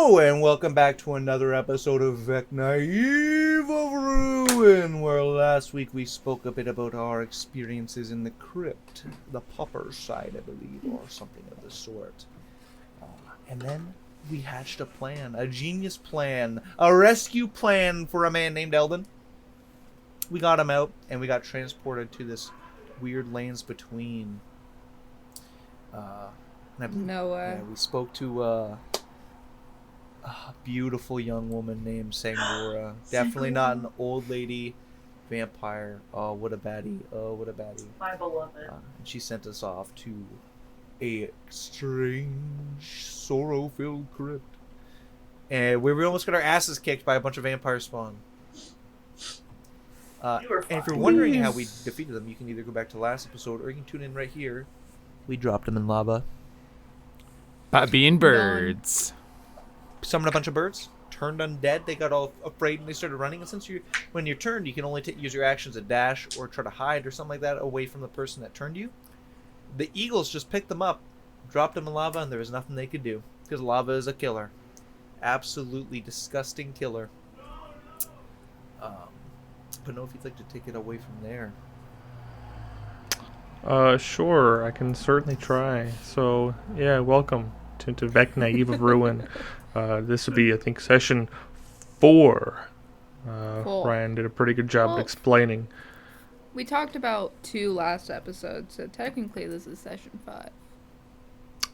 Hello, and welcome back to another episode of Vecna Eve of Ruin, where last week we spoke a bit about our experiences in the crypt, the pauper side, I believe, or something of the sort. And then we hatched a plan, a genius plan, a rescue plan for a man named Eldon. We got him out, and we got transported to this weird lands between. Nowhere. Yeah, we spoke to a beautiful young woman named Sangora. Definitely not an old lady vampire. Oh, what a baddie. Oh, what a baddie. My beloved. And she sent us off to a strange, sorrow-filled crypt. And we almost got our asses kicked by a bunch of vampire spawn. And if you're wondering how we defeated them, you can either go back to the last episode or you can tune in right here. We dropped them in lava. By being birds. Summoned a bunch of birds, turned undead. They got all afraid and they started running. And since when you're turned, you can only use your actions to dash or try to hide or something like that away from the person that turned you. The eagles just picked them up, dropped them in lava, and there was nothing they could do because lava is a killer, absolutely disgusting killer. But no, if you'd like to take it away from there. Sure, I can certainly try. So, yeah, welcome to Vecna Eve of Ruin. This would be, I think, session 4. Cool. Ryan did a pretty good job explaining. We talked about 2 last episodes, so technically this is session 5.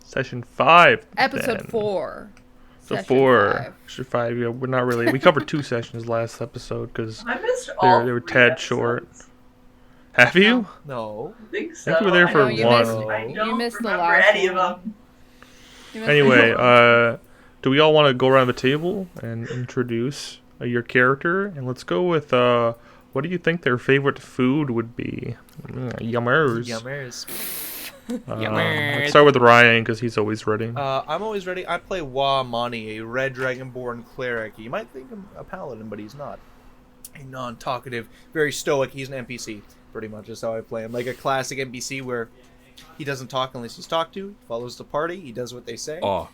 Session 5. Episode then. 4. So Session 4. 5. Session 5, yeah, we're not really. We covered 2 sessions last episode because I missed all they were 3 tad episodes. short. Have you? No. I think so. I think you were there for I know, you one. missed- I You don't missed the remember last any one. of them. You missed Anyway, the- do we all want to go around the table and introduce your character? And let's go with, what do you think their favorite food would be? Yummers. Yummers. Let's start with Ryan, because he's always ready. I'm always ready. I play Wa-Mani, a red dragonborn cleric. You might think I'm a paladin, but he's not. A non-talkative, very stoic. He's an NPC, pretty much. Is how I play him. Like a classic NPC where he doesn't talk unless he's talked to. He follows the party. He does what they say. Oh.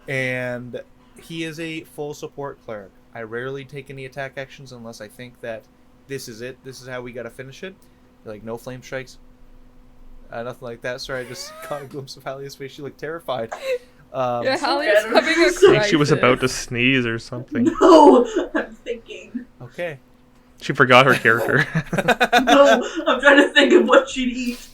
And he is a full support cleric. I rarely take any attack actions unless I think that this is it. This is how we gotta finish it. Like, no flame strikes. Nothing like that. Sorry, I just caught a glimpse of Hallia's face. She looked terrified. yeah, Hallie's I don't having a know. crisis. I think she was about to sneeze or something. No, I'm thinking. Okay. She forgot her character. No, I'm trying to think of what she'd eat.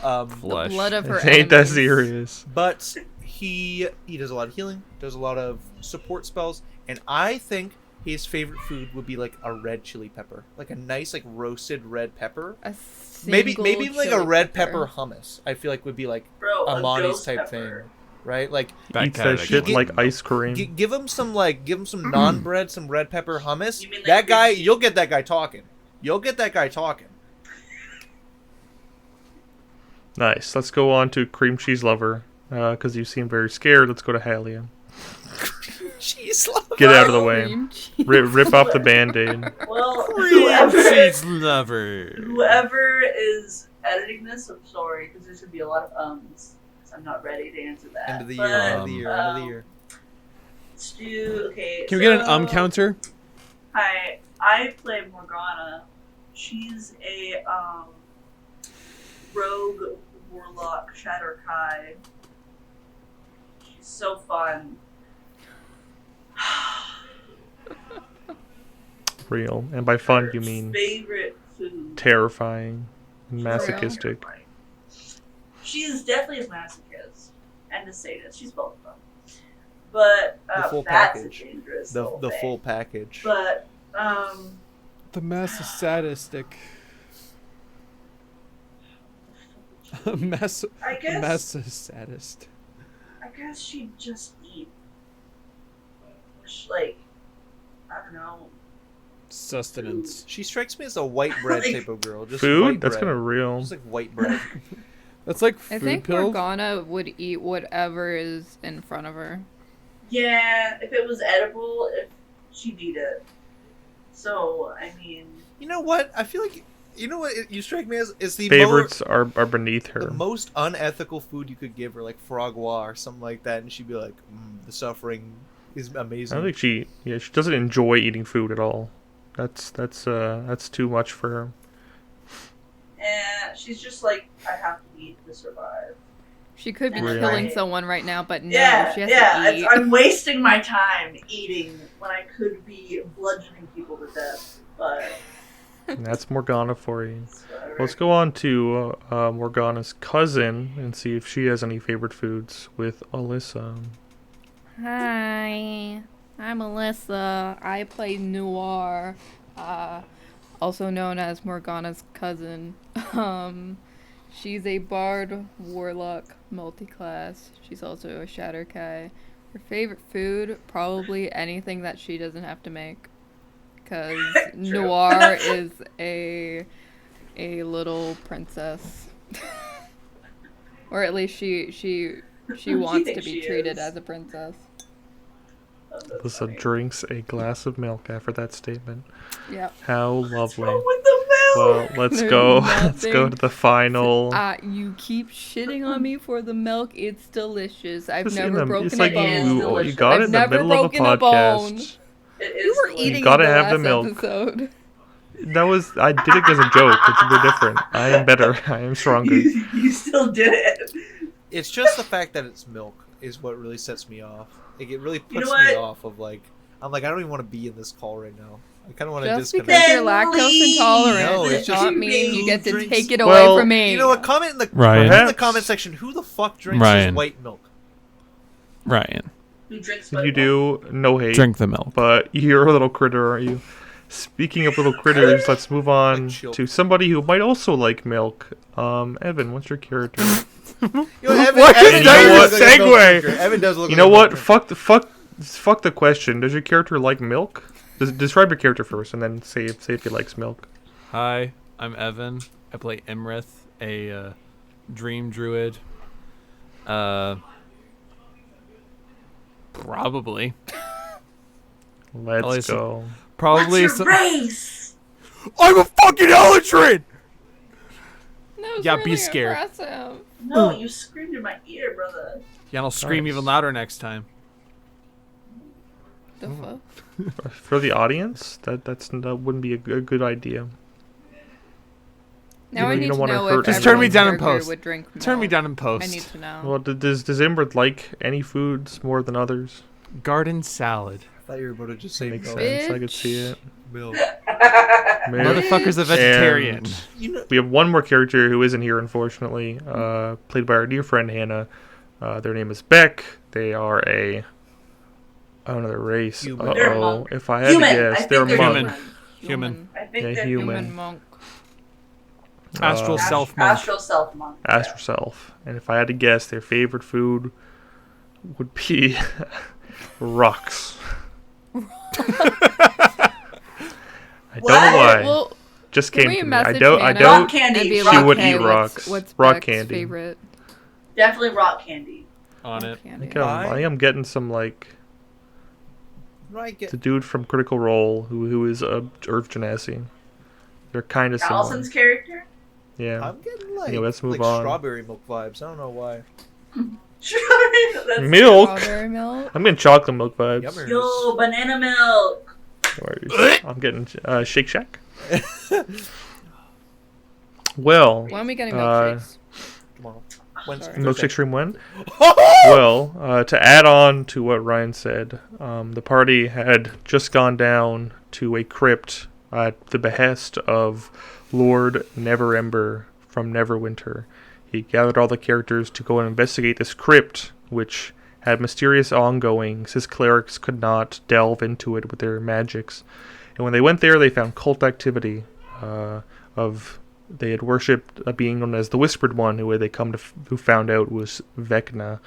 The Flush. blood of her It ain't that enemies. serious. But he does a lot of healing, does a lot of support spells, and I think his favorite food would be like a red chili pepper, like a nice like roasted red pepper. Maybe even like a red pepper hummus. I feel like would be like Bro, a Monty's ghost type pepper. thing, right? Like Eats that shit like ice cream. give him some naan bread, some red pepper hummus. You mean like That guy, Richie? you'll get that guy talking. Nice. Let's go on to Cream Cheese Lover, because you seem very scared. Let's go to Halia. Cheese lover. Get out of the way. Cream cheese. Rip off the Band-Aid. Well, Cheese lover. whoever is editing this, I'm sorry, because there's going to be a lot of ums. So I'm not ready to answer that. End of the But, year. End of the year. End of the year. Let's do, okay. Can we get so- an counter? Hi, I play Morgana. She's a rogue warlock Shatterkai. She's so fun. Real. And by fun, Her you mean favorite food. terrifying and masochistic. She is definitely a masochist and a sadist. She's both of them. But The full that's package. a dangerous The little thing. full package. But The mass is sadistic. Mass I guess mass is saddest. I guess she'd just eat like I don't know. Sustenance. She strikes me as a white bread Like- type of girl. Just Food? white That's bread. kind of real. Just like white bread. That's like I food think pills. Morgana would eat whatever is in front of her. Yeah, if it was edible, if she'd eat it. So I mean, You know what? I feel like You know what you strike me as? Is the Favorites are beneath her. the most unethical food you could give her, like frog or something like that, and she'd be like, the suffering is I amazing. don't think she doesn't enjoy eating food at all. That's too much for her. And she's just like, I have to eat to survive. She could be Really? killing someone right now, but no, Yeah, she has yeah. to eat. I'm wasting my time eating when I could be bludgeoning people to death. But And that's Morgana for you. whatever. Let's go on to Morgana's cousin and see if she has any favorite foods with Alyssa. Hi, I'm Alyssa. I play Noir, also known as Morgana's cousin. She's a bard, warlock, multi-class. She's also a Shatterkai. Her favorite food, probably anything that she doesn't have to make. Because True. Noir is a little princess. Or at least she wants to thinks be she treated is. as a princess. Oh, that's Alyssa funny. drinks a glass of milk after that statement. Yep. How What's lovely. wrong with the Well, milk? let's There's go. Let's go nothing. to the final. You keep shitting on me for the milk. It's delicious. I've Just never broken it's a like bone. you got it I've in the never middle of a broken a bone. podcast. It is You were delicious. eating gotta it the have the last milk. episode. I did it as a joke. It's a bit different. I am better. I am stronger. You still did it. It's just the fact that it's milk is what really sets me off. Like, it really You know puts me what? off of like, I'm like, I don't even want to be in this call right now. I kind of want to Just disconnect. because you're Then lactose leave. intolerant No, it's does just not mean you get to drinks- take it Well, away from me. You know what? Comment in the Ryan. in the Perhaps- comment section. Who the fuck drinks Ryan. this white milk? Ryan, Who drinks You do no hate, drink the milk. but you're a little critter, aren't you? Speaking of little critters, let's move on Like chill. to somebody who might also like milk. Evan, what's your character? You know, Evan, What Evan is does that look like a milk segue? drinker. Evan does look You like know a what? milk drinker. Fuck the question. Does your character like milk? Describe your character first, and then say if he likes milk. Hi, I'm Evan. I play Imrith, a dream druid. Probably. Let's Alyssa. go. Probably. What's your race? I'm a fucking Eldrin! That was Yeah, really be scared. aggressive. No, you screamed in my ear, brother. Yeah, I'll scream Nice. even louder next time. The fuck? For the audience, that wouldn't be a good idea. Now I You need don't to wanna know hurt if Just turn me everyone's down in character post. would drink milk. Turn me down in I post. need to know. Well, does Imrith like any foods more than others? Garden salad. I thought you were about to just say Makes milk. sense. I could see it. Milk. Milk. Motherfucker's a vegetarian. And You know, we have one more character who isn't here, unfortunately, played by our dear friend Hannah. Their name is Beck. They are another race. Human. They're a Uh-oh. monk. If I had Human. to guess, I think they're they're monk. Human. Human. I think Yeah, they're human. Human monk. Astral Uh, self monk. Astral self monk. Ask yourself. And if I had to guess, their favorite food would be rocks. I don't know why. Well, Just can came we to me. I message don't. I Hannah don't. Rock candy. and be She like, would hey, eat rocks. What's Rock Beck's candy. favorite Definitely rock candy. On rock it. I candy? think I'm getting some like right, get, the dude from Critical Role who is Irv Genasi. They're kind of similar. Allison's character? Yeah. I'm getting like, Anyway, let's move like on. strawberry milk vibes. I don't know why. That's Milk. Strawberry milk. I'm getting chocolate milk vibes. Yummers. Yo, banana milk. I'm getting Shake Shack. Well, When are we getting Uh, milkshakes? Tomorrow. Wednesday. Sorry. Milkshake Stream when? Well, to add on to what Ryan said, the party had just gone down to a crypt at the behest of Lord Neverember from Neverwinter. He gathered all the characters to go and investigate this crypt, which had mysterious ongoings. His clerics could not delve into it with their magics. And when they went there, they found cult activity they had worshipped a being known as the Whispered One, who who found out was Vecna.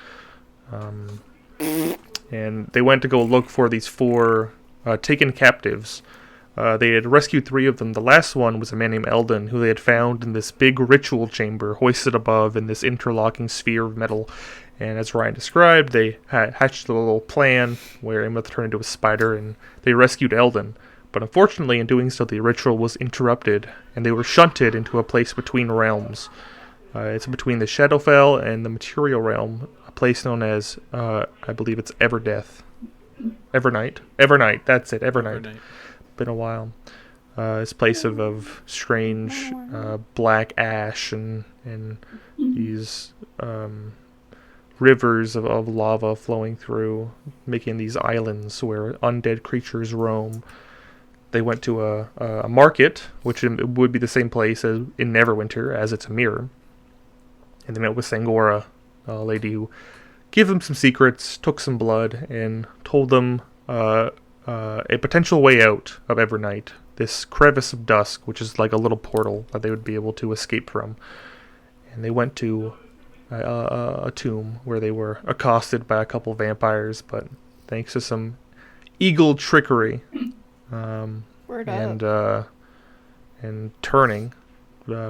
And they went to go look for these 4 taken captives. They had rescued 3 of them. The last one was a man named Eldon, who they had found in this big ritual chamber, hoisted above in this interlocking sphere of metal. And as Ryan described, they hatched a little plan where Imrith turned into a spider, and they rescued Eldon. But unfortunately, in doing so, the ritual was interrupted, and they were shunted into a place between realms. It's between the Shadowfell and the Material Realm, a place known as, I believe it's Everdeath. Evernight, that's it, Evernight. Been a while. This place of strange black ash and these rivers of lava flowing through, making these islands where undead creatures roam. They went to a market, which would be the same place as in Neverwinter, as it's a mirror. And they met with Sangora, a lady who gave them some secrets, took some blood, and told them a potential way out of Evernight. This crevice of dusk, which is like a little portal that they would be able to escape from. And they went to a tomb where they were accosted by a couple vampires, but thanks to some eagle trickery and turning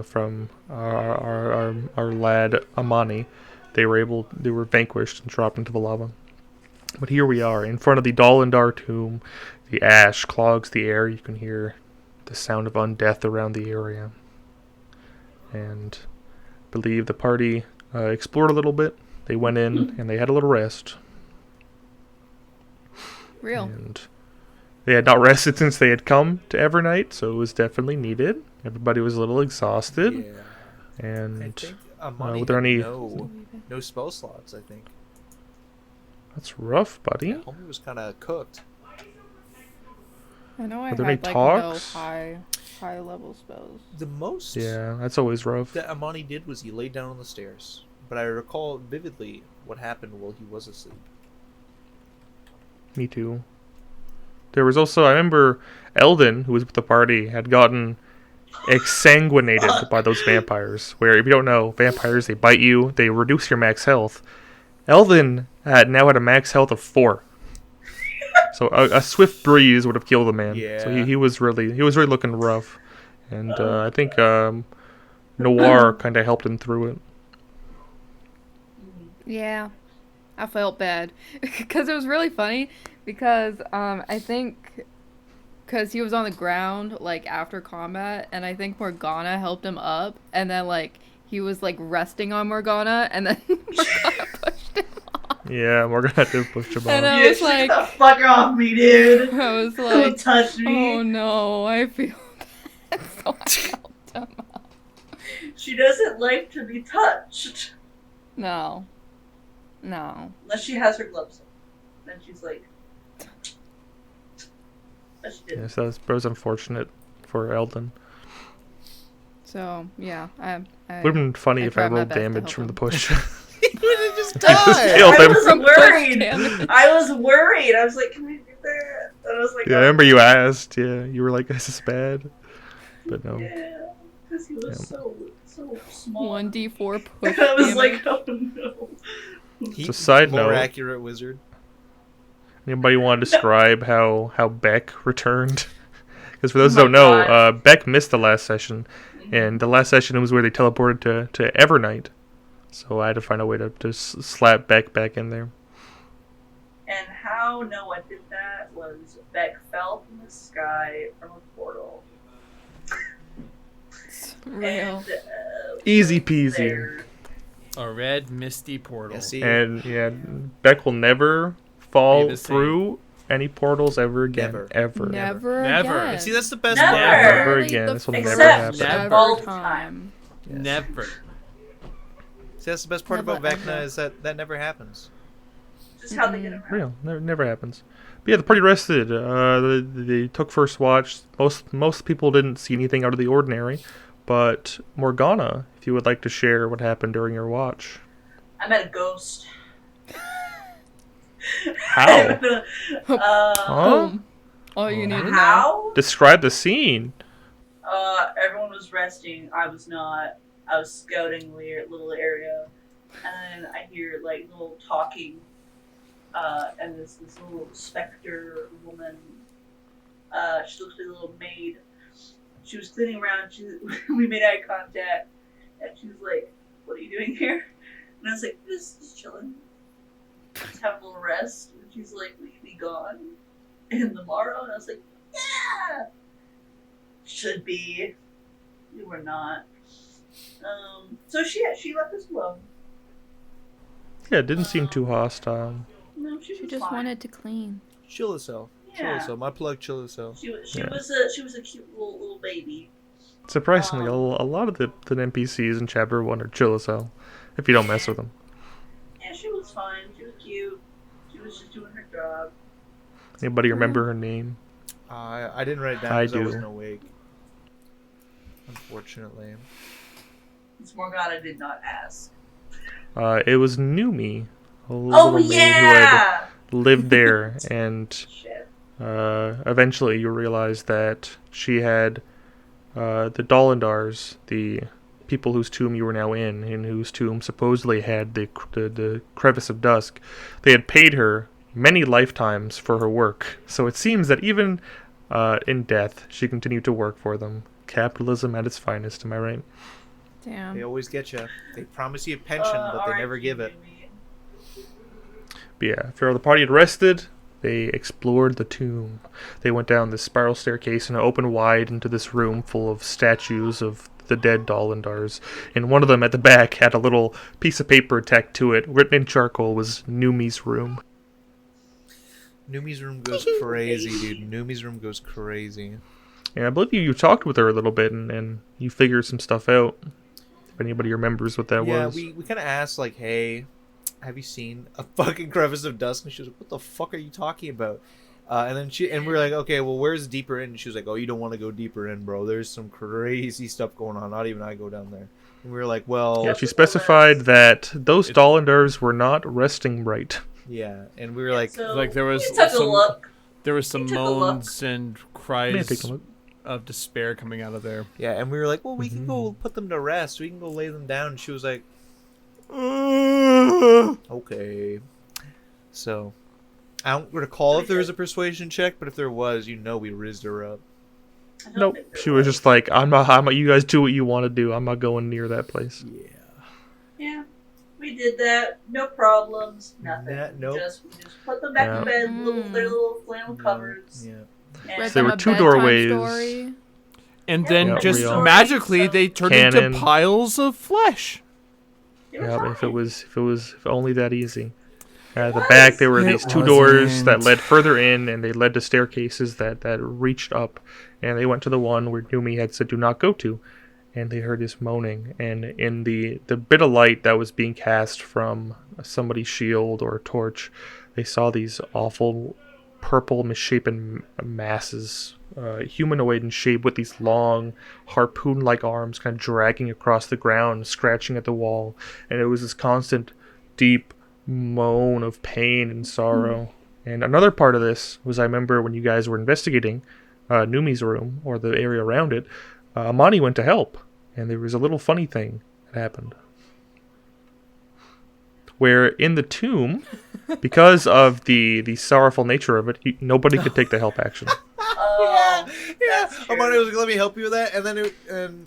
from our lad Amani, they were vanquished and dropped into the lava. But here we are in front of the Dalindar tomb. The ash clogs the air. You can hear the sound of undeath around the area. And I believe the party explored a little bit. They went in and they had a little rest. Real. And they had not rested since they had come to Evernight, so it was definitely needed. Everybody was a little exhausted. Yeah. And I think Amani were there had any... no spell slots, I think. That's rough, buddy. Yeah, Homie was kind of cooked. I know I Were there had any like talks? no high level spells. The most Yeah, that's always rough. that Amani did was he laid down on the stairs. But I recall vividly what happened while he was asleep. Me too. There was also, I remember Eldon, who was with the party, had gotten exsanguinated by those vampires. Where, if you don't know, vampires, they bite you, they reduce your max health. Eldon now had a max health of 4. So a swift breeze would have killed the man. Yeah. So he was really looking rough. And I think Noir kind of helped him through it. Yeah, I felt bad because it was really funny because I think because he was on the ground like after combat, and I think Morgana helped him up, and then like he was like resting on Morgana, and then Morgana pushed him off. Yeah, Morgana did push him And off. I Yeah, was she like, got the fuck off me, dude. I was Don't like, touch me. oh no, I feel bad. So I helped him up. She doesn't like to be touched. No. Unless she has her gloves on. Then she's like... But she didn't. Yes, that was unfortunate for Eldon. So yeah, I Would have been funny I if I tried my rolled best to damage help from the him. push. He would have just Just died! killed I him. was From worried. damage. I was worried. I was like, can we do that? And I was like, Yeah, I remember you asked. Yeah, you were like, "Is this bad?" But no. Yeah, because he was so small. 1d4 push. And I was damage. like, oh no. He, So side more note- accurate wizard. Anybody want to describe how Beck returned? Because for those Oh who my don't know, God. Beck missed the last session, and the last session was where they teleported to Evernight. So I had to find a way to slap Beck back in there. And how Noah did that was Beck fell from the sky from a portal. Real. And, Easy was peasy. there. A red misty portal. Yeah, see, And yeah, Beck will never fall Be the same. through any portals ever again. Never. Ever. Never. Never. Again. see, that's the best Never. part. Never Literally again. the This will never Except happen. Never. all the time. Yes. Never. See, that's the best part Never, about Vecna ever. is that never happens. Just how they get around. Real. Never happens. But yeah, the party rested. They took first watch. Most people didn't see anything out of the ordinary. But Morgana, if you would like to share what happened during your watch. I met a ghost. How? Huh? Boom. All you need to know. How? Describe the scene. Everyone was resting. I was not. I was scouting a little area, and then I hear like little talking, and this little specter woman. She looks like a little maid. She was cleaning around. We made eye contact, and she was like, "What are you doing here?" And I was like, "Just chilling, just having a little rest." And she's like, "Will you be gone in the morrow?" And I was like, "Yeah." Should be. You were not. So she left us alone. Yeah, it didn't seem too hostile. No, she She was just fine. wanted to clean. Chill herself. Chill Yeah. herself. My plug, chill herself. She was a cute little baby. Surprisingly, a lot of the NPCs in Chapter 1 are chill as hell, if you don't mess with them. Yeah, she was fine. She was cute. She was just doing her job. Anybody remember her name? I didn't write it down I because I do. wasn't awake. Unfortunately. Miss Morgana did not ask. It was Numi, a Oh little maid who had yeah! lived there, and Shit. eventually you realize that she had the Dalindars, the people whose tomb you were now in, and whose tomb supposedly had the crevice of dusk. They had paid her many lifetimes for her work, so it seems that even in death, she continued to work for them. Capitalism at its finest, am I right? Damn. They always get you. They promise you a pension, but they never give it. But yeah, after the party had rested, they explored the tomb. They went down this spiral staircase and opened wide into this room full of statues of the dead Dalindars. And one of them at the back had a little piece of paper tacked to it. Written in charcoal was Numi's room. Numi's room goes crazy, dude. Numi's room goes crazy. And I believe you talked with her a little bit and you figured some stuff out. If anybody remembers what that was. Yeah, we kind of asked, like, hey, have you seen a fucking crevice of dusk? And she was like, what the fuck are you talking about? And we were like, okay, well, where's deeper in? And she was like, oh, you don't want to go deeper in, bro. There's some crazy stuff going on. Not even I go down there. And we were like, well... Yeah, she specified that those Dalindars were not resting right. Yeah, and we were like... So Like there was we took a some- look. There was some Take a look. moans and May I cries take a look? of despair coming out of there. Yeah, and we were like, well, we can go put them to rest. We can go lay them down. And she was like, okay. So, I don't recall if there was a persuasion check, but if there was, we rizzed her up. I don't Nope. think there She was just like, I'm not, you guys do what you want to do. I'm not going near that place. Yeah. Yeah, we did that. No problems. Nothing. Nope. We just put them back Yeah. in bed. Their little flannel covers. Yeah. And Read there them were a two bedtime doorways. story. And Yeah, then Yeah, just real. magically they turned Cannon. into piles of flesh. They were Yeah, if fine. it was only that easy. At the was. back, there were It these two doors that wasn't. led further in, and they led to staircases that reached up. And they went to the one where Numi had said, "Do not go to." And they heard this moaning, and in the bit of light that was being cast from somebody's shield or torch, they saw these awful purple misshapen masses, humanoid in shape, with these long harpoon-like arms kind of dragging across the ground, scratching at the wall. And it was this constant deep moan of pain and sorrow. And another part of this was, I remember when you guys were investigating Numi's room, or the area around it, Amani went to help, and there was a little funny thing that happened. Where in the tomb, because of the sorrowful nature of it, nobody could take the help action. Oh, Yeah. that's true. Amani was like, let me help you with that. And then and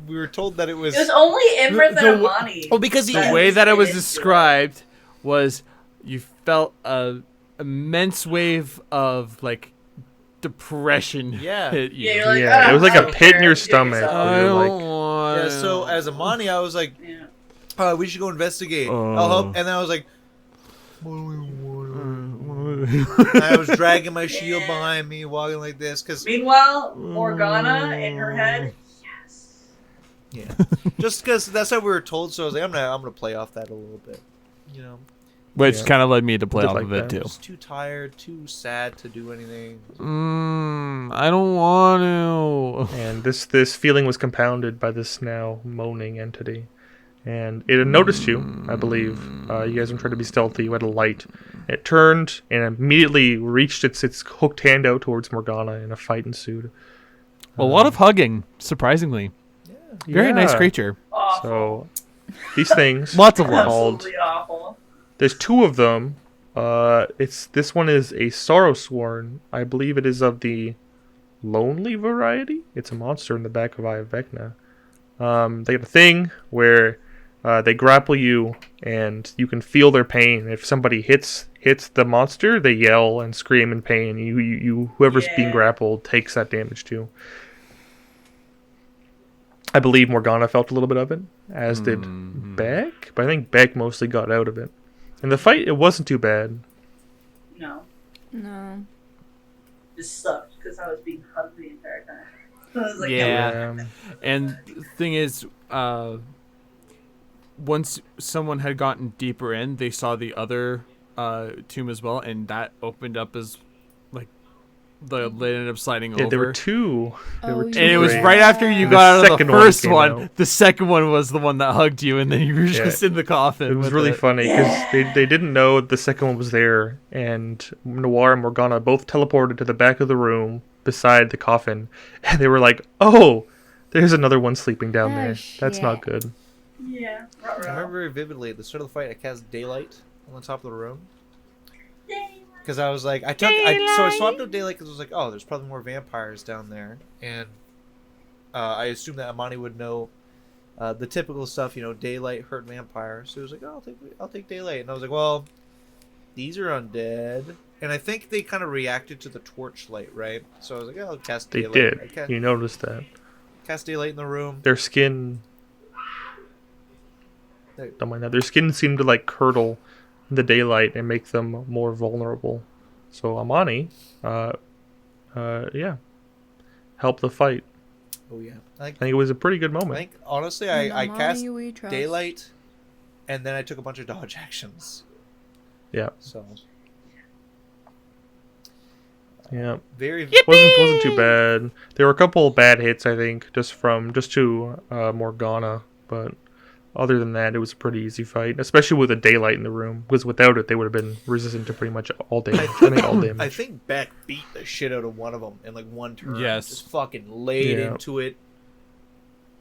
we were told that it was... It was only Imrith The- and Amani. Oh, because he... The That way was that it was it. described was you felt a immense wave of like depression Yeah. hit you. Yeah, you're like, Yeah, it was like I a don't pit in care. your Do it stomach. yourself. I You're don't like- want. Yeah, so as Amani, I was like, Yeah. we should go investigate. I'll help. And then I was like... And I was dragging my shield behind me, walking like this, because... Meanwhile, Morgana in her head, yes. Yeah. Just because that's how we were told, so I was like, I'm gonna play off that a little bit. You know? Which Yeah. kind of led me to play Did off like of it that. too. Just too tired, too sad to do anything. I don't want to. And this feeling was compounded by this now moaning entity. And it had noticed you, I believe. You guys were trying to be stealthy. You had a light. It turned and immediately reached its hooked hand out towards Morgana, and a fight ensued. A lot of hugging, surprisingly. Very nice Yeah. creature. Awful. So these things Lots of love. called. Absolutely awful. There's two of them. This one is a Sorrow Sworn. I believe it is of the lonely variety. It's a monster in the back of Eye of Vecna. They got a thing where They grapple you, and you can feel their pain. If somebody hits the monster, they yell and scream in pain. You whoever's being Yeah. grappled takes that damage too. I believe Morgana felt a little bit of it, as did Beck, but I think Beck mostly got out of it. In the fight, it wasn't too bad. No, No. just sucked because I was being hugged the entire time. I was like, Yeah. Um, And the thing is, once someone had gotten deeper in, they saw the other tomb as well, and that opened up as like the lid ended up sliding yeah, over. there were two. There were Oh, two And it was graves. right after you The got out of the second one first came one. out. The second one was the one that hugged you, and then you were Yeah. just in the coffin. It was with really it. funny because they didn't know the second one was there, and Noir and Morgana both teleported to the back of the room beside the coffin, and they were like, "Oh, there's another one sleeping down Oh, there. That's not shit. good." yeah, I remember very vividly at the start of the fight, I cast daylight on the top of the room. Because I was like, so I swapped out daylight because I was like, oh, there's probably more vampires down there, and I assumed that Amani would know the typical stuff, daylight hurt vampires. So he was like, oh, I'll take daylight, and I was like, well, these are undead, and I think they kind of reacted to the torchlight, right? So I was like, oh, I'll cast They daylight. did. You noticed that Cast daylight in the room. their skin. They- Don't mind that. Their skin seemed to like curdle in the daylight and make them more vulnerable. So Amani, yeah, helped the fight. Oh yeah, I think it was a pretty good I moment. think honestly, In I Amani cast we trust. daylight, and then I took a bunch of dodge actions. Yeah, So yeah. very Wasn't too bad. There were a couple of bad hits, I think, just to Morgana, but other than that, it was a pretty easy fight, especially with the daylight in the room. Because without it, they would have been resistant to pretty much all damage. I think all damage. I think Beck beat the shit out of one of them in like one turn. Yes. Just fucking laid Yeah. into it.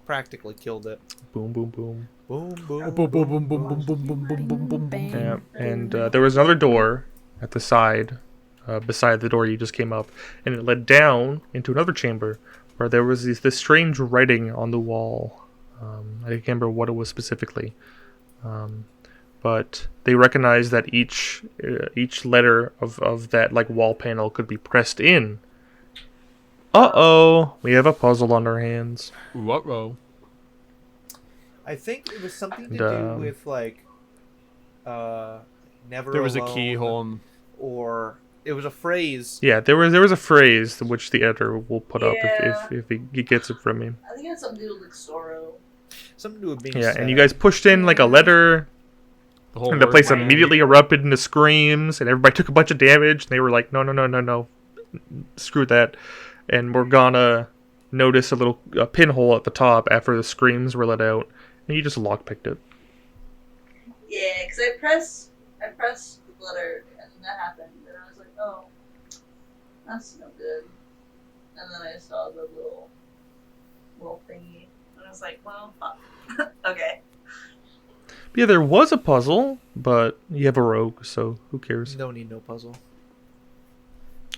Practically killed it. Boom, boom, boom. Boom, boom, Boom, boom, boom, boom, boom, boom, boom, boom, boom, boom, boom. Yeah, and there was another door at the side, beside the door you just came up, and it led down into another chamber where there was this strange writing on the wall. I can't remember what it was specifically, but they recognized that each letter of that like wall panel could be pressed in. Uh-oh, we have a puzzle on our hands. What-row? I think it was something And, to do with like never There was a alone, keyhole. or it was a phrase. Yeah, there was a phrase which the editor will put up Yeah. if he gets it from me. I think it had something to do with like sorrow. Something to do with being Yeah, sad. and you guys pushed in like a letter, The whole and the word place plan. immediately erupted into screams, and everybody took a bunch of damage, and they were like, no, screw that. And Morgana noticed a pinhole at the top after the screams were let out, and you just lockpicked it. Yeah, because I pressed the letter and then that happened, and I was like, oh, that's no good. And then I saw the little thingy, and I was like, well, fuck. Okay. But yeah, there was a puzzle, but you have a rogue, so who cares? No need no puzzle.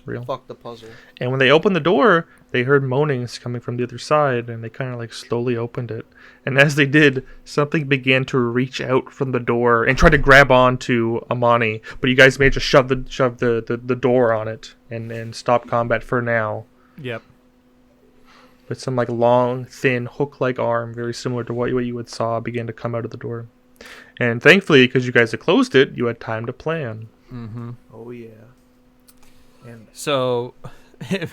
Real. Fuck the puzzle. And when they opened the door, they heard moanings coming from the other side, and they kind of like slowly opened it. And as they did, something began to reach out from the door and try to grab onto Amani. But you guys managed to shove the door on it and stop combat for now. Yep. But some like long, thin, hook-like arm, very similar to what you would saw, began to come out of the door. And thankfully, because you guys had closed it, you had time to plan. Mm-hmm. Oh yeah. And So, here,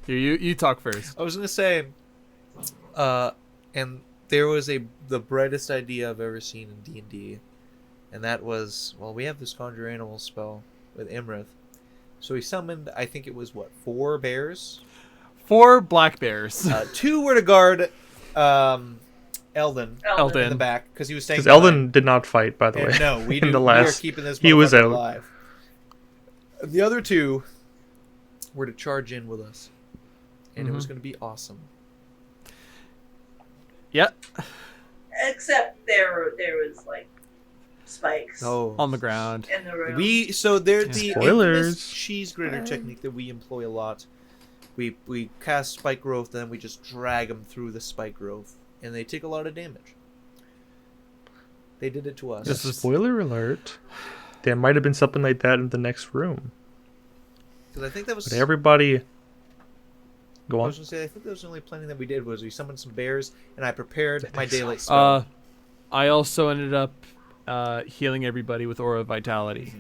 you talk first. I was gonna say, and there was the brightest idea I've ever seen in D&D, and that was, well, we have this conjure animal spell with Imrith, so he summoned, I think it was 4 bears. 4 black bears. 2 were to guard, Eldon Eldon. in the back because he was saying Because Eldon did not fight, by the way. no, we in do. the We are last, keeping this. he was motherfucker out. alive. The other 2 were to charge in with us, and it was Mm-hmm. going to be awesome. Yep. Except there was like spikes Oh, On the ground. in the room. There's the Spoilers. infamous cheese grater technique that we employ a lot. We cast spike growth, then we just drag them through the spike growth, and they take a lot of damage. They did it to us. This was- Spoiler alert. There might have been something like that in the next room. Because I think that was. But everybody... Go I on. was gonna say, I think that was the only planning that we did was we summoned some bears and I prepared my daylight spell. I also ended up healing everybody with Aura of Vitality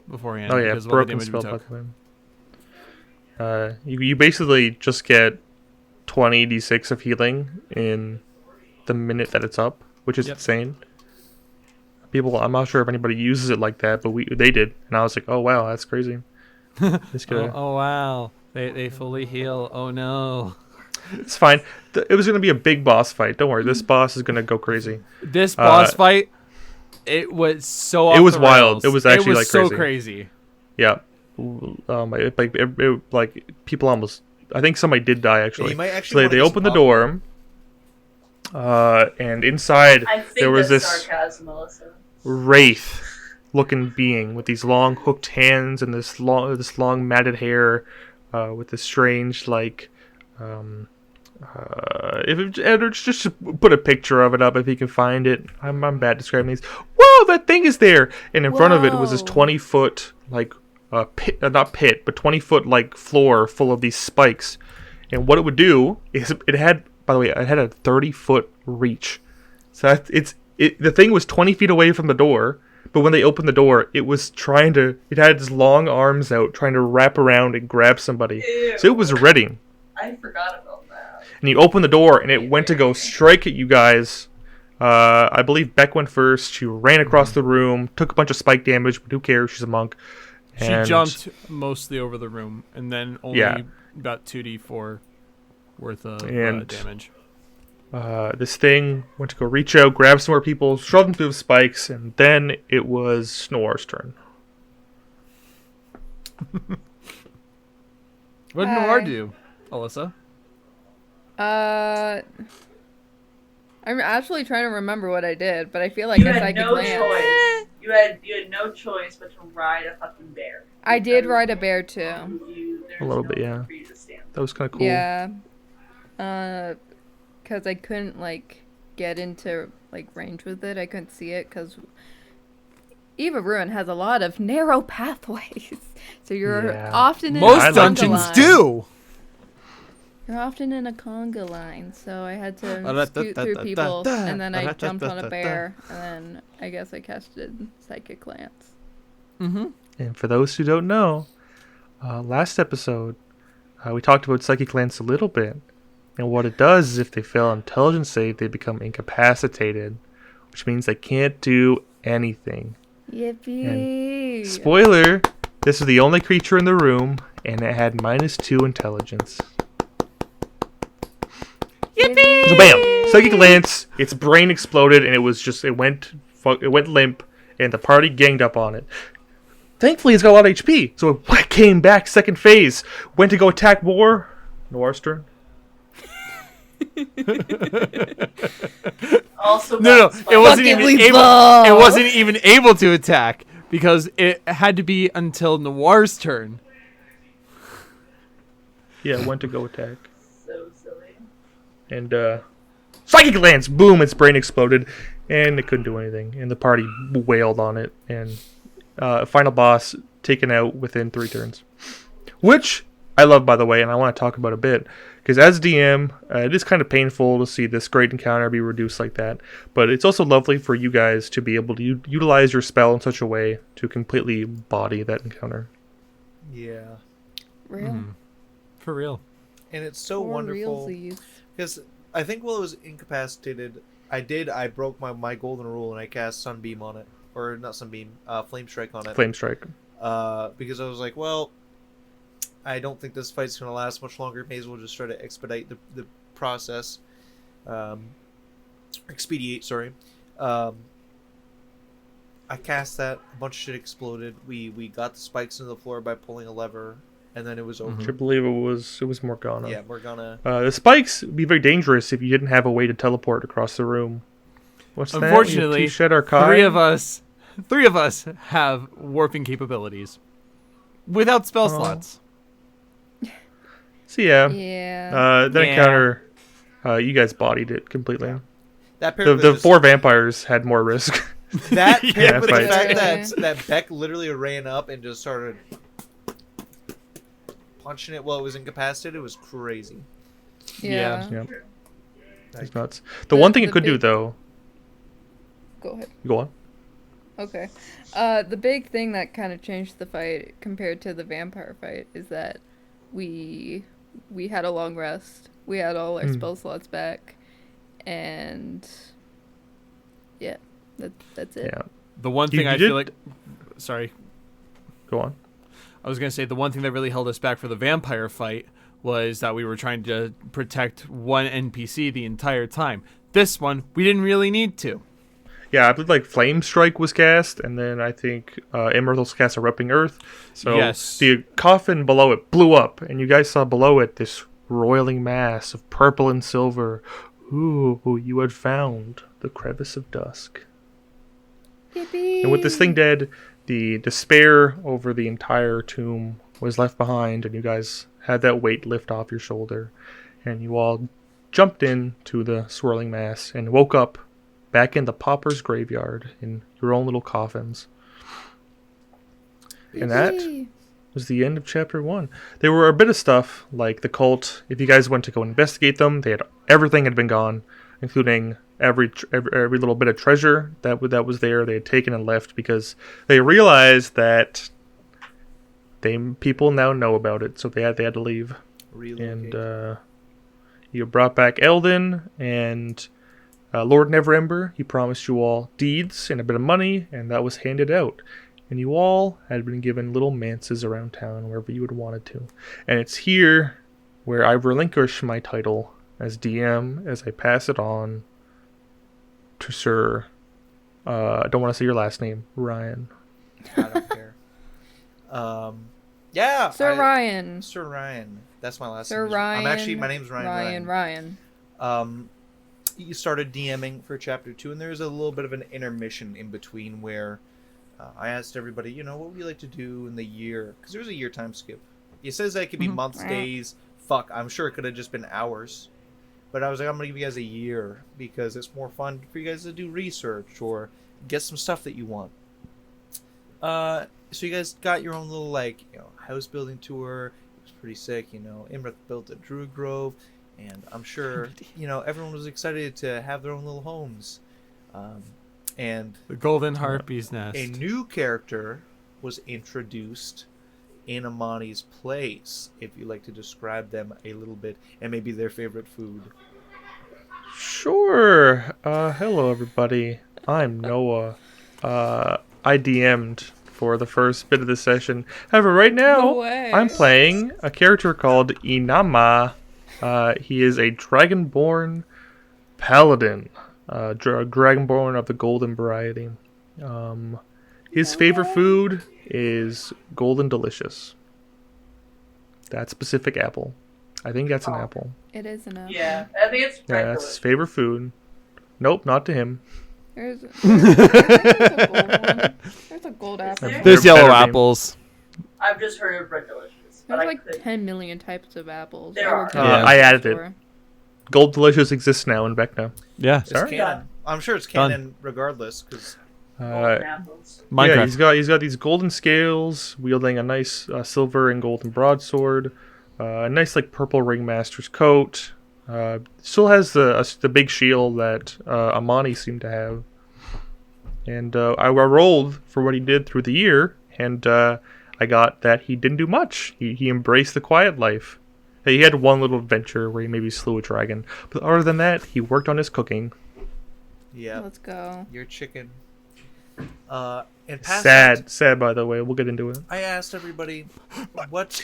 beforehand. Oh yeah, because of all the broken damage we spell, by took. the way. You basically just get 20 d6 of healing in the minute that it's up, which is Yep. insane. People, I'm not sure if anybody uses it like that, but they did, and I was like, oh wow, that's crazy. This could, Oh wow, they fully heal. Oh no. it's fine. It was gonna be a big boss fight. Don't worry, this boss is gonna go crazy. This boss fight, it was so. Off It was the wild. rails. It was actually, like, so crazy. crazy. Yeah, like people almost. I think somebody did die Yeah, actually. you might So actually they opened the door, and inside I think there was that's this sarcasm, Melissa. wraith-looking being with these long hooked hands and this long matted hair, with this strange just put a picture of it up if you can find it. I'm bad describing these. Whoa, that thing is there! And in front of it was this Whoa. 20-foot pit, not pit, but 20-foot floor full of these spikes. And what it would do is it had, by the way, it had a 30-foot reach. So the thing was 20 feet away from the door, but when they opened the door, it had its long arms out trying to wrap around and grab somebody. Ew. So it was ready. I forgot about that. And you open the door, and it went to go strike at you guys. I believe Beck went first. She ran across the room, took a bunch of spike damage, but who cares? She's a monk. She And- jumped mostly over the room, and then only Yeah. about 2d4 worth of And- damage. This thing went to go reach out, grab some more people, shove them through the spikes, and then it was Noir's turn. What did Hi. Noir do, Alyssa? I'm actually trying to remember what I did, but I feel like You a had psychic no glance. choice. You had no choice but to ride a fucking bear. I did Because ride a bear too. there's A little bit, nowhere yeah. for you to stand. That was kind of cool. Yeah. Because I couldn't get into range with it. I couldn't see it because Eva Ruin has a lot of narrow pathways, so you're Yeah. often in Most I a like dungeons conga line. do. You're often in a conga line, so I had to scoot through people, and then I jumped on a bear, and then I guess I casted Psychic Glance. Mm-hmm. And for those who don't know, last episode, we talked about Psychic Glance a little bit. And what it does is if they fail an intelligence save, they become incapacitated, which means they can't do anything. Yippee! Spoiler, this was the only creature in the room, and it had -2 intelligence. Yippee! So bam! Psychic Lance, its brain exploded, and it went limp, and the party ganged up on it. Thankfully, it's got a lot of HP, so it came back second phase, went to go attack more. Noir's turn. Also, No, that's it wasn't Fucking even able. lethal! It wasn't even able to attack because it had to be until Noir's turn. Yeah, it went to go attack. so silly. And Psychic Lance, boom, its brain exploded, and it couldn't do anything. And the party wailed on it, and final boss taken out within 3 turns. Which I love, by the way, and I want to talk about a bit. Because as DM, it is kind of painful to see this great encounter be reduced like that. But it's also lovely for you guys to be able to utilize your spell in such a way to completely body that encounter. Yeah. Real. For real. And it's so For wonderful. realsies. Because I think while it was incapacitated, I broke my golden rule and I cast Sunbeam on it. Or not Sunbeam, Flame Strike on it. Flame Strike. Because I was like, well, I don't think this fight's going to last much longer. May as well just try to expedite the process. Expedite, sorry. I cast that. A bunch of shit exploded. We got the spikes into the floor by pulling a lever. And then it was over. I believe it was Morgana. Yeah, Morgana. The spikes would be very dangerous if you didn't have a way to teleport across the room. What's that? Unfortunately, You have Shed Archive? three of us have warping capabilities without spell Oh. slots. So yeah, Yeah. that Yeah. encounter, you guys bodied it completely. That paired The with the just- 4 vampires had more risk. That paired Yeah, with the fight. fact that Beck literally ran up and just started punching it while it was incapacitated, it was crazy. Yeah. Yeah. Yep. It's nuts. The one thing it the could do big- though. Go ahead. Go on. Okay. The big thing that kind of changed the fight compared to the vampire fight is that we had a long rest. We had all our spell slots back, and yeah, that's it. Yeah. The one You- thing you I did- feel like, sorry, Go on. I was gonna say the one thing that really held us back for the vampire fight was that we were trying to protect one NPC the entire time. This one, we didn't really need to. Yeah, I believe like Flame Strike was cast, and then I think Immortals cast Erupting Earth. So Yes. the coffin below it blew up, and you guys saw below it this roiling mass of purple and silver. Ooh, you had found the crevice of dusk. Yippee! And with this thing dead, the despair over the entire tomb was left behind, and you guys had that weight lift off your shoulder, and you all jumped into the swirling mass and woke up back in the pauper's graveyard in your own little coffins. And that Yippee! was the end of chapter 1. There were a bit of stuff like the cult. If you guys went to go investigate them, everything had been gone, including every little bit of treasure that was there. They had taken and left because they realized that people now know about it, so they had to leave. Relocate. And you brought back Eldon and Lord Neverember. He promised you all deeds and a bit of money, and that was handed out. And you all had been given little manses around town wherever you had wanted to. And it's here where I relinquish my title as DM as I pass it on to Sir. I don't want to say your last name, Ryan. I don't care. Yeah. Sir Ryan. Sir Ryan. That's my last Sir name. Ryan. My name's Ryan. Ryan. You started DMing for chapter 2, and there's a little bit of an intermission in between where I asked everybody, what would you like to do in the year? Because there's a year time skip. It says that it could be months, days. Fuck, I'm sure it could have just been hours. But I was like, I'm going to give you guys a year because it's more fun for you guys to do research or get some stuff that you want. So you guys got your own little, house building tour. It was pretty sick, Imrith built a druid grove. And I'm sure, everyone was excited to have their own little homes. And The Golden Harpy's Nest. a new character was introduced in Amani's place, if you'd like to describe them a little bit, and maybe their favorite food. Sure. Hello, everybody. I'm Noah. I DM'd for the first bit of the session. However, right now, No way. I'm playing a character called Inama. He is a Dragonborn Paladin. Dragonborn of the Golden variety. His favorite food is Golden Delicious. That specific apple. I think that's an apple. It is enough. Yeah, I think it's Yeah, that's his favorite food. Nope, not to him. There's a gold one. There's a gold apple. there? There's There yellow better be. apples. I've just heard of Red Delicious, but There's I like could. 10 million types of apples. There I worked are. at a Yeah. I added it. store. Gold Delicious exists now in Vecna. Yeah. It's Sorry? canon. I'm sure it's Done. canon regardless, because Golden apples. Yeah, Minecraft. he's got these golden scales, wielding a nice silver and golden broadsword, a nice purple ringmaster's coat. Still has the big shield that Amani seemed to have. And I rolled for what he did through the year, and I got that he didn't do much. He embraced the quiet life. He had one little adventure where he maybe slew a dragon, but other than that, he worked on his cooking. yeah, Let's go. your chicken. And past Sad by the way. We'll get into it. I asked everybody, what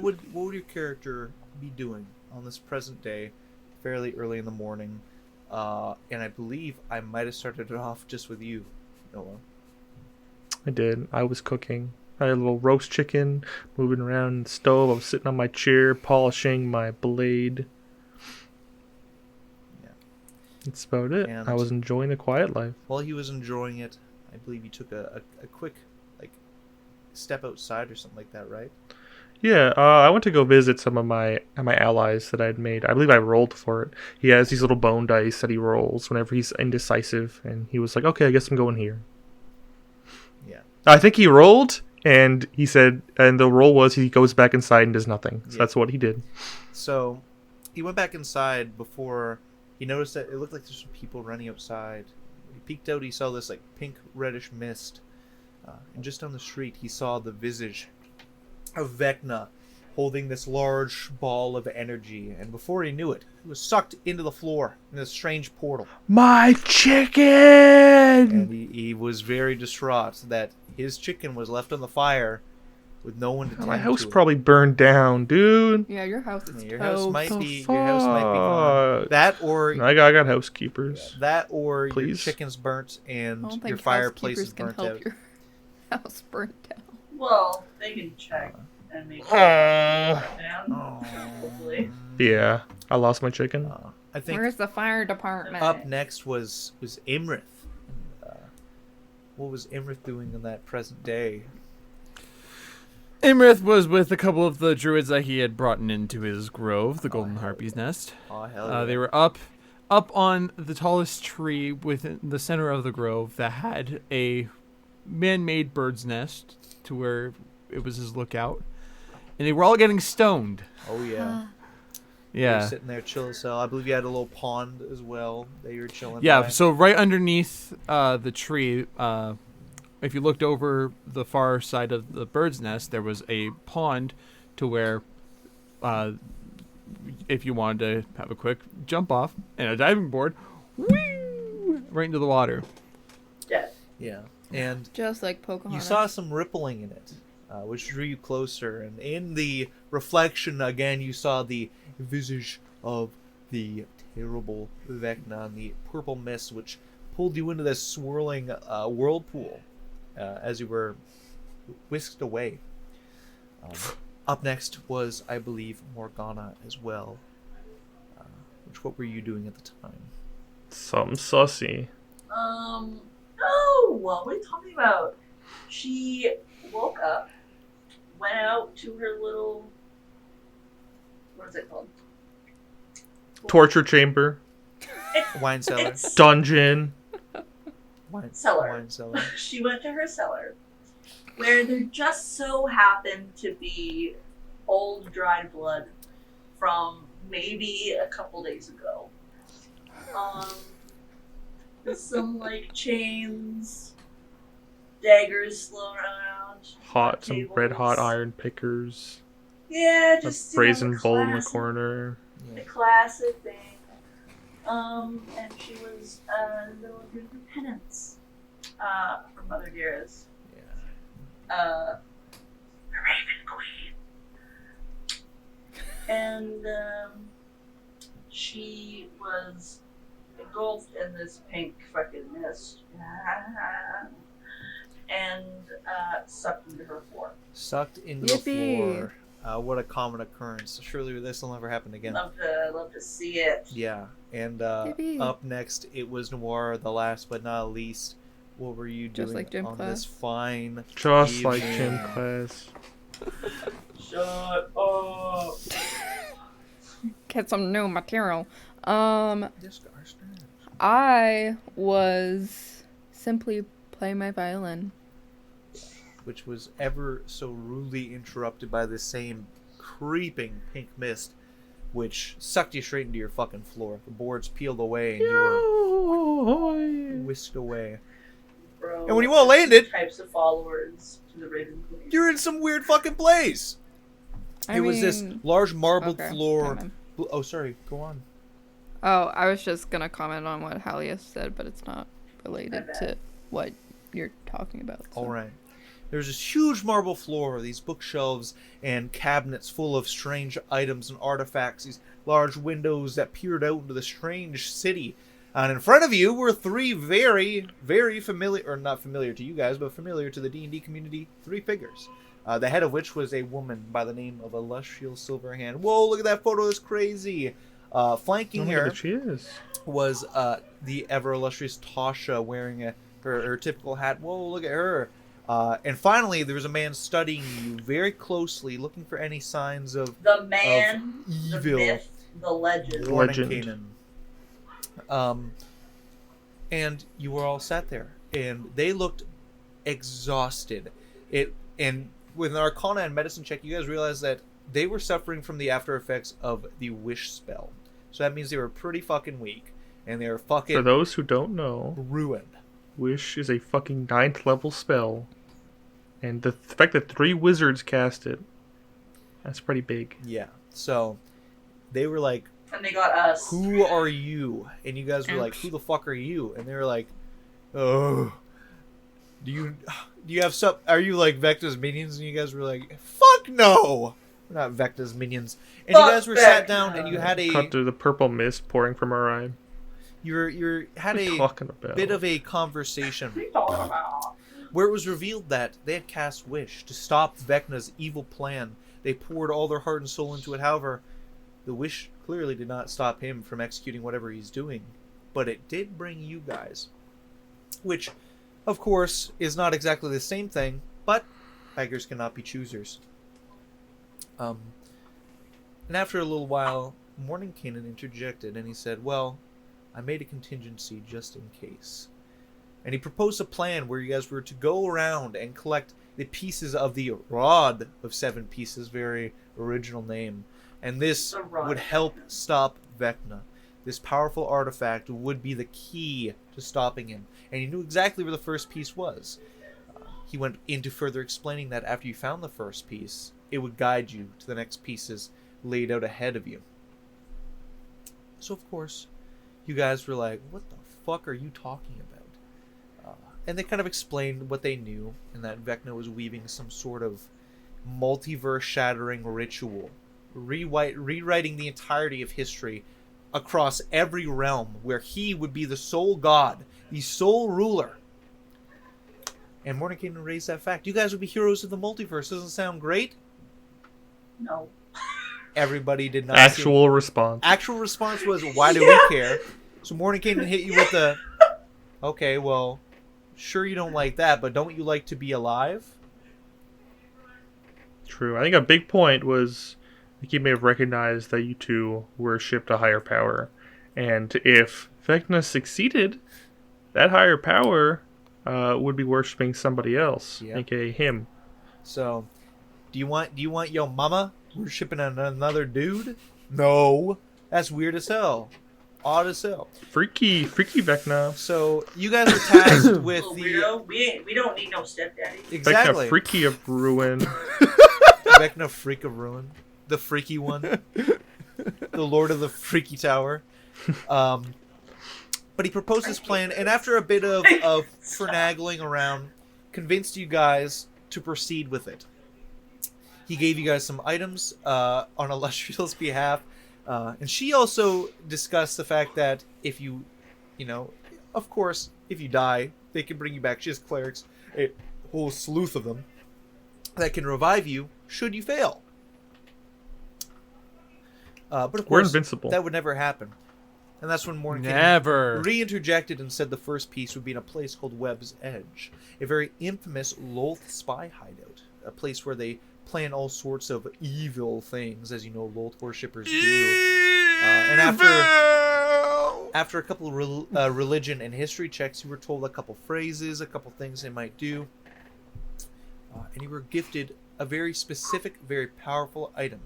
would your character be doing on this present day, fairly early in the morning, and I believe I might have started it off just with you, Noah. I did. I was cooking. I had a little roast chicken moving around the stove. I was sitting on my chair polishing my blade. Yeah. That's about it. And- I was enjoying the quiet life. While he was enjoying it, I believe he took a quick step outside or something like that, right? Yeah, I went to go visit some of my allies that I'd made. I believe I rolled for it. He has these little bone dice that he rolls whenever he's indecisive, and he was like, "Okay, I guess I'm going here." Yeah. I think he rolled, and he said, and the roll was he goes back inside and does nothing. So that's what he did. So he went back inside before he noticed that it looked like there's some people running outside. He peeked out, he saw this like pink reddish mist. And just down the street, he saw the visage of Vecna holding this large ball of energy. And before he knew it, he was sucked into the floor in this strange portal. My chicken! And he was very distraught that his chicken was left on the fire with no one to tend My house to it. probably burned down, dude. Yeah, your house is Your house might The be gone. fuck? That or I got housekeepers. that or your Please? chicken's burnt I and don't think your fireplace is housekeepers can burnt help out. your house burnt down. Well, they can check and make sure Uh, it's down. Hopefully. yeah, I lost my chicken. I think Where's the fire department? up next was Imrith. What was Imrith doing in that present day? Imrith was with a couple of the druids that he had brought into his grove, the Golden Harpy's Nest. Oh hell yeah. They were up on the tallest tree within the center of the grove that had a man-made bird's nest to where it was his lookout, and they were all getting stoned. Oh yeah. They were Yeah, sitting there chilling. So I believe you had a little pond as well that you were chilling. yeah. by. So right underneath the tree, if you looked over the far side of the bird's nest, there was a pond to where, if you wanted to have a quick jump off and a diving board, whee, right into the water. Yeah. Yeah. And Just like Pocahontas. you saw some rippling in it, which drew you closer. And in the reflection, again, you saw the visage of the terrible Vecna and the purple mist, which pulled you into this swirling whirlpool as you were whisked away. Up next was, I believe, Morgana as well. What were you doing at the time? Something sussy. Oh, what are we talking about? She woke up, went out to her little, what is it called? Torture chamber, Wine cellar. It's dungeon. Wine cellar. Wine cellar. She went to her cellar, where there just so happened to be old dried blood from maybe a couple days ago. Some like chains, daggers flown around. Hot, some red hot tables. iron pickers. Yeah, A just brazen the bowl in the classic- corner. The classic thing. And she was a little doing her penance for Mother Dearest. Yeah. The Raven Queen. And she was engulfed in this pink fucking mist. And sucked into her form. Sucked into Yippee. the floor. What a common occurrence. Surely this will never happen again. Love to see it. Yeah. And Yippee. up next, it was Noir, the last but not least. What were you Just doing like gym on class? this fine Just like evening? gym class. Shut up. Get some new material. Yes, gosh, man. I was simply playing my violin. Which was ever so rudely interrupted by the same creeping pink mist, which sucked you straight into your fucking floor. The boards peeled away and you were whisked away. Bro, And when you all landed- types of followers to the Raven Queen. You're in some weird fucking place. I It was this mean- large marbled Okay, floor. never mind. Oh, sorry. Go on. Oh, I was just gonna comment on what Halia said, but it's not related My bad. to what you're talking about. so. All right. There's this huge marble floor, these bookshelves and cabinets full of strange items and artifacts, these large windows that peered out into the strange city. And in front of you were three very, very familiar, or not familiar to you guys, but familiar to the D&D community, three figures. The head of which was a woman by the name of Illustrial Silverhand. Whoa, look at that photo, it's crazy. Flanking her She is. was the ever illustrious Tasha wearing her typical hat. Whoa, look at her. And finally, there was a man studying you very closely, looking for any signs of The man, the evil. myth, the legend. Legend. Canaan. And you were all sat there, and they looked exhausted. And with an Arcana and Medicine check, you guys realized that they were suffering from the after effects of the Wish spell. So that means they were pretty fucking weak, and they were fucking For those who don't know, ruined. Wish is a fucking 9th level spell. And the fact that 3 wizards cast it, that's pretty big. Yeah. So they were like, And they got us. "Who are you?" And you guys were like, Ouch. "Who the fuck are you?" And they were like, "Oh, do you have some? Are you like Vecna's minions?" And you guys were like, "Fuck no, we're not Vecna's minions." And you Fuck guys were sat Vecna. down, and you had Cut to the purple mist pouring from our eye. you had What are you a talking about? bit of a conversation What are you talking about? where it was revealed that they had cast Wish to stop Vecna's evil plan. They poured all their heart and soul into it. However, the Wish clearly did not stop him from executing whatever he's doing. But it did bring you guys. Which, of course, is not exactly the same thing, but beggars cannot be choosers. And after a little while, Morning Canaan interjected and he said, "Well, I made a contingency just in case." And he proposed a plan where you guys were to go around and collect the pieces of the Rod of 7 Pieces, very original name. And this The Rod. would help stop Vecna. This powerful artifact would be the key to stopping him. And he knew exactly where the first piece was. He went into further explaining that after you found the first piece, it would guide you to the next pieces laid out ahead of you. So, of course, you guys were like, "What the fuck are you talking about?" And they kind of explained what they knew, and that Vecna was weaving some sort of multiverse-shattering ritual, rewriting the entirety of history across every realm, where he would be the sole god, the sole ruler. And Mordenkainen raised that fact. You guys would be heroes of the multiverse. Doesn't sound great? No. Everybody did not. Actual response. Actual response was, "Why do we care?" So Mordenkainen hit you with the, "Okay, well, sure you don't like that, but don't you like to be alive?" True. I think a big point was I think he may have recognized that you two worshipped a higher power. And if Vecna succeeded, that higher power would be worshipping somebody else, Yeah. aka him. So, do you want your mama worshiping another dude? No, that's weird as hell, odd as hell. Freaky Vecna. So you guys are tasked with Little the weirdo. We don't need no stepdaddy. exactly Vecna, freaky of ruin. Vecna, freak of ruin, the freaky one, the Lord of the Freaky Tower. But he proposed this plan, and after a bit of finagling around, convinced you guys to proceed with it. He gave you guys some items on Illustrial's behalf, and she also discussed the fact that if you of course, if you die, they can bring you back. She has clerics, a whole sleuth of them, that can revive you should you fail. But of We're course, invincible. that would never happen. And that's when Mordenkainen Never. re-interjected and said the first piece would be in a place called Webb's Edge, a very infamous Lolth spy hideout, a place where they plan all sorts of evil things, as you know Lolth worshippers do. And after a couple of religion and history checks, you were told a couple phrases, a couple things they might do, and you were gifted a very specific, very powerful item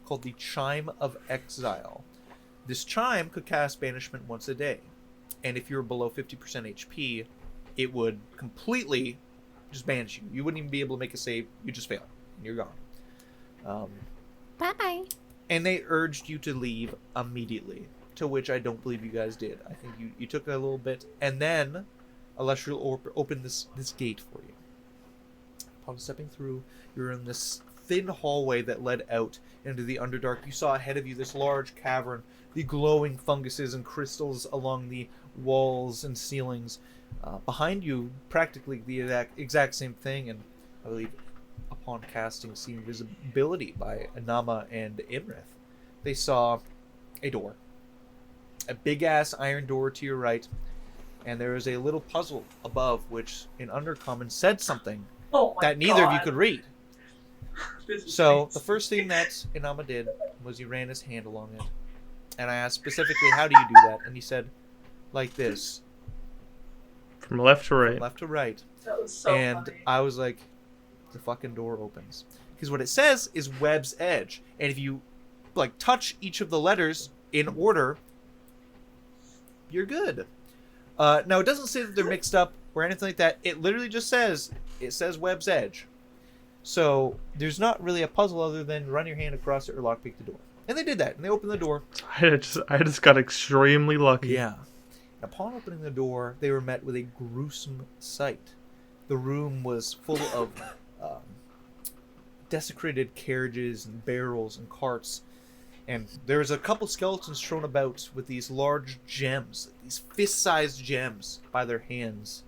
called the Chime of Exile. This chime could cast banishment once a day, and if you were below 50% HP, it would completely just banish you. You wouldn't even be able to make a save. You just fail, and you're gone. Bye-bye. And they urged you to leave immediately, to which I don't believe you guys did. I think you took a little bit, and then Illustrial opened this gate for you. Upon stepping through, you're in this thin hallway that led out into the Underdark. You saw ahead of you this large cavern, the glowing funguses and crystals along the walls and ceilings. Behind you, practically the exact same thing, and I believe upon casting See Invisibility by Anama and Imrith, they saw a door. A big-ass iron door to your right, and there is a little puzzle above which, in Undercommon, said something Oh my that neither of you God. could read. This is So the crazy. first thing that Inama did was he ran his hand along it, and I asked specifically, "How do you do that?" And he said, "Like this, From left to from right. left to right." That was so And funny. I was like, "The fucking door opens," because what it says is Web's Edge, and if you like touch each of the letters in order, you're good. Now it doesn't say that they're mixed up or anything like that. It literally just says Web's Edge. So there's not really a puzzle other than run your hand across it or lockpick the door. And they did that, and they opened the door. I just got extremely lucky. Yeah. Upon opening the door, they were met with a gruesome sight. The room was full of desecrated carriages and barrels and carts. And there was a couple skeletons thrown about with these large gems, these fist-sized gems by their hands.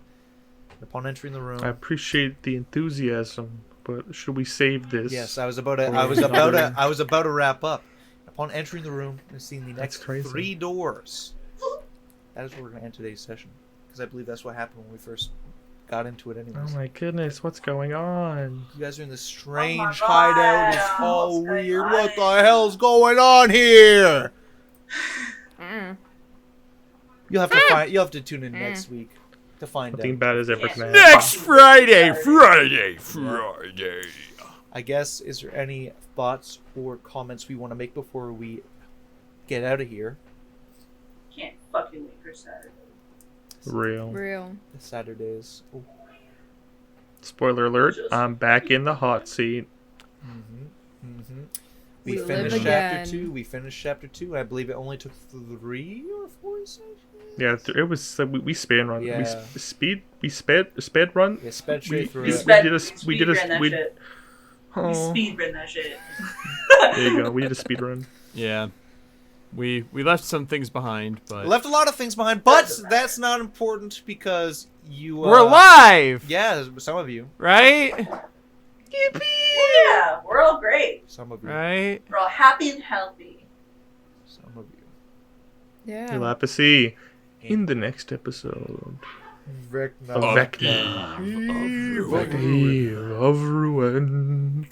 Upon entering the room, I appreciate the enthusiasm, but should we save this? yes, I was about to wrap up. Upon entering the room and seeing the That's next crazy. 3 doors, that is where we're going to end today's session, because I believe that's what happened when we first got into it. Oh Anyways, my goodness, what's going on? you guys are in this strange God, hideout. It's all what's going weird. on? What the hell's going on here? Mm. You'll have to tune in next week to find Nothing out. bad has ever Yeah. can Next Friday. I guess, is there any thoughts or comments we want to make before we get out of here? Can't fucking wait for Saturday. Real. Real. The Saturdays. Oh. Spoiler alert, I'm back in the hot seat. We We live finished again. chapter 2. We finished chapter 2. I believe it only took 3 or 4 sessions. Yeah, it was we span run. Yeah. We sped run. Yeah, sped straight through we it. did a we We speedrun that shit. there you go. We did a speed run. Yeah. We left some things behind, but Left a lot of things behind, but that's not important because you. we're alive. Yeah, some of you. Right? Well, yeah, we're all great. Some of you. Right? We're all happy and healthy. Some of you. Yeah. You'll have to see in the next episode Vecna. of Vecna. Eve of Ruin.